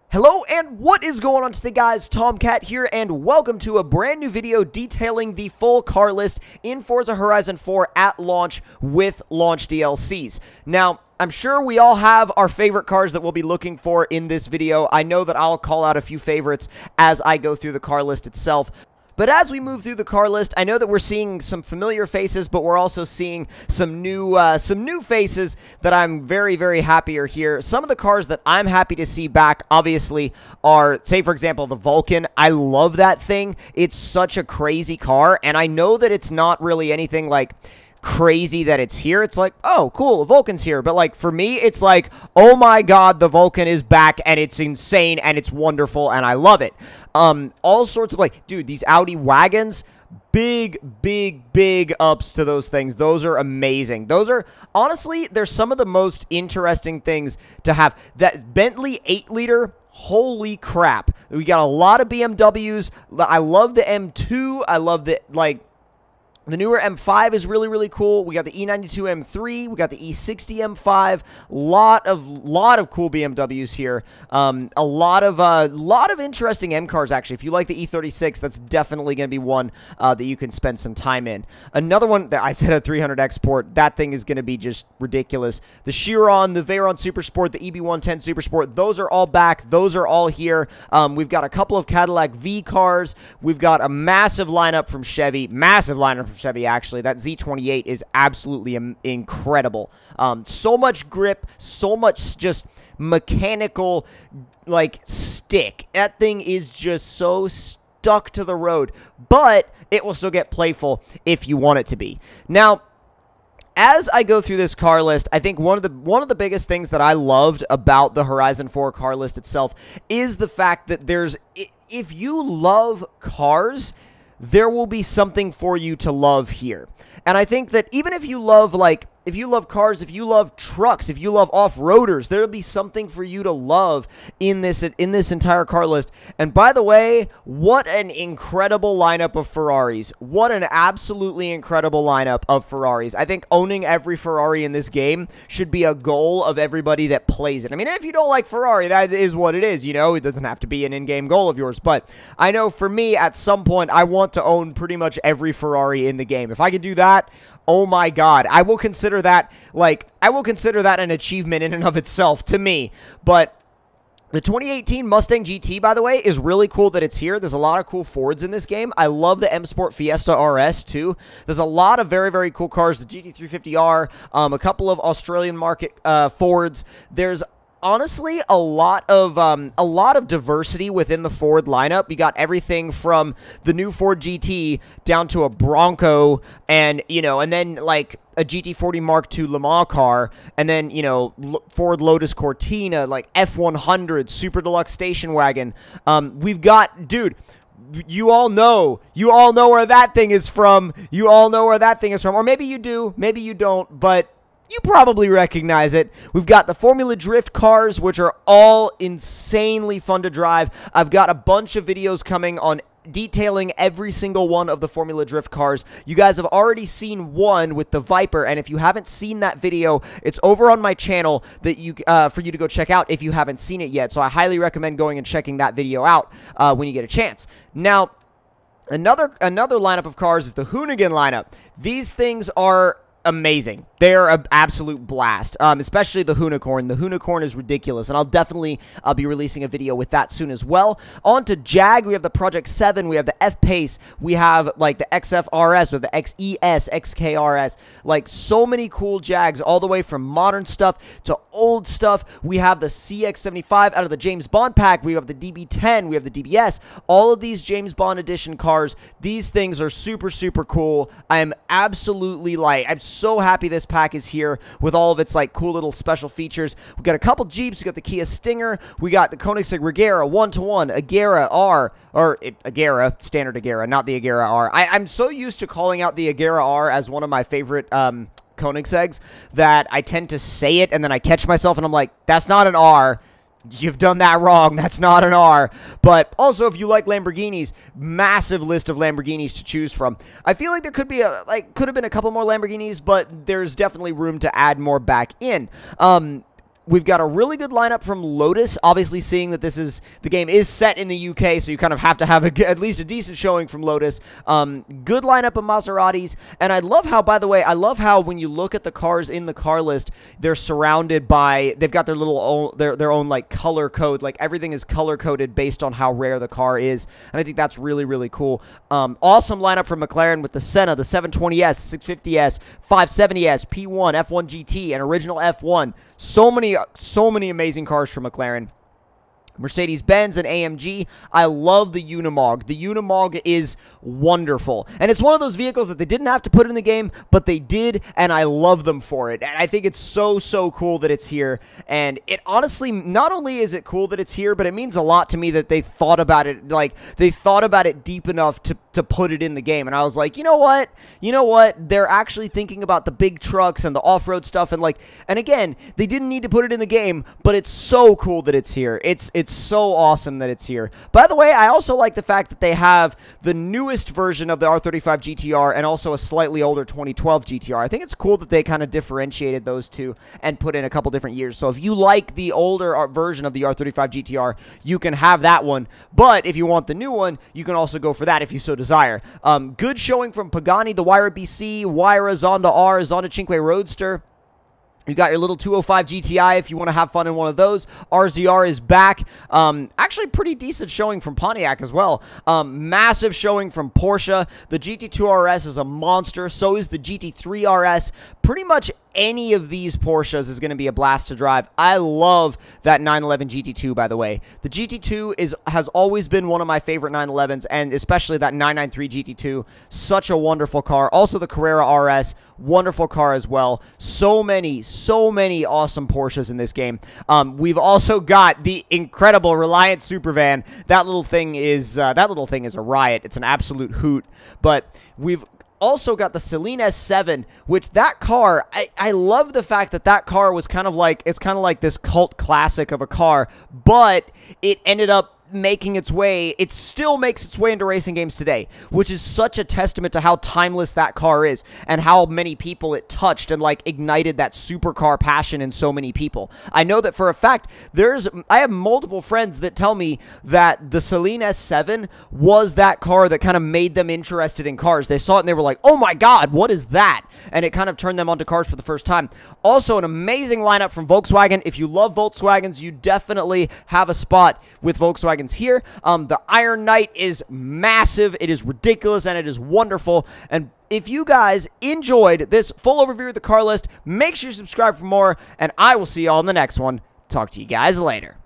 Hello and what is going on today, guys? Tomcat here and welcome to a brand new video detailing the full car list in Forza Horizon 4 at launch with launch DLCs. Now, I'm sure we all have our favorite cars that we'll be looking for in this video. I know that I'll call out a few favorites as I go through the car list itself. But as we move through the car list, I know that we're seeing some familiar faces, but we're also seeing some new faces that I'm very, very happy are here. Some of the cars that I'm happy to see back, obviously, are, say, for example, the Vulcan. I love that thing. It's such a crazy car, and I know that it's not really anything, like, crazy that it's here. It's like, oh, cool, the Vulcan's here. But, like, for me, it's like, oh my god, the Vulcan is back, and it's insane, and it's wonderful, and I love it. All sorts of, like, dude, these Audi wagons, big ups to those things. Those are amazing. Those are, honestly, they're some of the most interesting things to have. That Bentley 8-liter, holy crap. We got a lot of BMWs. I love the M2. I love the, like, the newer M5 is really, really cool. We got the E92 M3. We got the E60 M5. Lot of cool BMWs here. A lot of interesting M cars, actually. If you like the E36, that's definitely going to be one that you can spend some time in. Another one that I said a 300 Export. That thing is going to be just ridiculous. The Chiron, the Veyron Super Sport, the EB110 Super Sport, those are all back. Those are all here. We've got a couple of Cadillac V cars. We've got a massive lineup from Chevy. Massive lineup from Chevy, actually. That Z28 is absolutely incredible. So much grip, so much just mechanical, like, stick. That thing is just so stuck to the road, but it will still get playful if you want it to be. Now, as I go through this car list, I think one of the biggest things that I loved about the Horizon 4 car list itself is the fact that if you love cars, there will be something for you to love here. And I think that even if you love, like, if you love cars, if you love trucks, if you love off-roaders, there'll be something for you to love in this entire car list. And by the way, what an incredible lineup of Ferraris. What an absolutely incredible lineup of Ferraris. I think owning every Ferrari in this game should be a goal of everybody that plays it. I mean, if you don't like Ferrari, that is what it is, you know? It doesn't have to be an in-game goal of yours. But I know for me, at some point, I want to own pretty much every Ferrari in the game. If I could do that, oh my god, I will consider that, like, I will consider that an achievement in and of itself to me. But the 2018 Mustang GT, by the way, is really cool that it's here. There's a lot of cool Fords in this game. I love the M Sport Fiesta RS, too. There's a lot of very, very cool cars. The GT350R, a couple of Australian market Fords. There's honestly a lot of diversity within the Ford lineup. You got everything from the new Ford GT down to a Bronco, and, you know, and then, like, a GT40 Mark II Le Mans car, and then, you know, Ford Lotus Cortina, like F100, Super Deluxe Station Wagon. We've got, dude, you all know where that thing is from. You all know where that thing is from. Or maybe you do, maybe you don't, but you probably recognize it. We've got the Formula Drift cars, which are all insanely fun to drive. I've got a bunch of videos coming on detailing every single one of the Formula Drift cars. You guys have already seen one with the Viper, and if you haven't seen that video, it's over on my channel that you for you to go check out if you haven't seen it yet. So I highly recommend going and checking that video out when you get a chance. Now, another lineup of cars is the Hoonigan lineup. These things are amazing. They're an absolute blast, especially the Hoonicorn. The Hoonicorn is ridiculous, and I'll definitely be releasing a video with that soon as well. On to Jag, we have the Project 7, we have the F-Pace, we have, like, the XF-RS, we have the XES, XK-RS, like, so many cool Jags, all the way from modern stuff to old stuff. We have the CX-75 out of the James Bond pack, we have the DB10, we have the DBS, all of these James Bond edition cars. These things are super, super cool. I am absolutely, like, I'm so happy this pack is here with all of its, like, cool little special features. We got a couple Jeeps. We got the Kia Stinger. We got the Koenigsegg Regera 1-to-1, Agera R, or Agera, standard Agera, not the Agera R. I'm so used to calling out the Agera R as one of my favorite Koenigsegg's that I tend to say it and then I catch myself and I'm like, that's not an R. You've done that wrong. That's not an R. But also, if you like Lamborghinis, massive list of Lamborghinis to choose from. I feel like there could be could have been a couple more Lamborghinis, but there's definitely room to add more back in. We've got a really good lineup from Lotus, obviously seeing that the game is set in the UK, so you kind of have to have at least a decent showing from Lotus. Good lineup of Maseratis, and I love how, by the way, I love how when you look at the cars in the car list, they're surrounded by, they've got their little, their own like color code, like everything is color coded based on how rare the car is, and I think that's really, really cool. Awesome lineup from McLaren with the Senna, the 720S, 650S, 570S, P1, F1 GT, and original F1. So many amazing cars from McLaren. Mercedes-Benz and AMG. I love the Unimog. The Unimog is wonderful. And it's one of those vehicles that they didn't have to put in the game, but they did, and I love them for it. And I think it's so, so cool that it's here. And it honestly, not only is it cool that it's here, but it means a lot to me that they thought about it, like, they thought about it deep enough to put it in the game. And I was like, you know what? You know what? They're actually thinking about the big trucks and the off-road stuff, and like, and again, they didn't need to put it in the game, but it's so cool that it's here. It's so awesome that it's here. By the way, I also like the fact that they have the newest version of the R35 GTR and also a slightly older 2012 GTR. I think it's cool that they kind of differentiated those two and put in a couple different years. So if you like the older version of the R35 GTR, you can have that one. But if you want the new one, you can also go for that if you so desire. Good showing from Pagani, the Huayra BC, Huayra Zonda R, Zonda Cinque Roadster. You got your little 205 GTI if you want to have fun in one of those. RZR is back. Actually, pretty decent showing from Pontiac as well. Massive showing from Porsche. The GT2 RS is a monster. So is the GT3 RS. Pretty much any of these Porsches is going to be a blast to drive. I love that 911 GT2, by the way. The GT2 has always been one of my favorite 911s, and especially that 993 GT2. Such a wonderful car. Also the Carrera RS, wonderful car as well. So many awesome Porsches in this game. We've also got the incredible Reliant Supervan. That little thing is a riot. It's an absolute hoot. But we've also got the Celine S7, which that car, I love the fact that that car was kind of like, it's kind of like this cult classic of a car, but it ended up making its way, it still makes its way into racing games today, which is such a testament to how timeless that car is and how many people it touched and like ignited that supercar passion in so many people. I know that for a fact, I have multiple friends that tell me that the Celine S7 was that car that kind of made them interested in cars. They saw it and they were like, oh my god, what is that? And it kind of turned them onto cars for the first time. Also, an amazing lineup from Volkswagen. If you love Volkswagens, you definitely have a spot with Volkswagen here. The Iron Knight is massive, it is ridiculous, and it is wonderful. And if you guys enjoyed this full overview of the car list, make sure you subscribe for more, and I will see y'all in the next one. Talk to you guys later.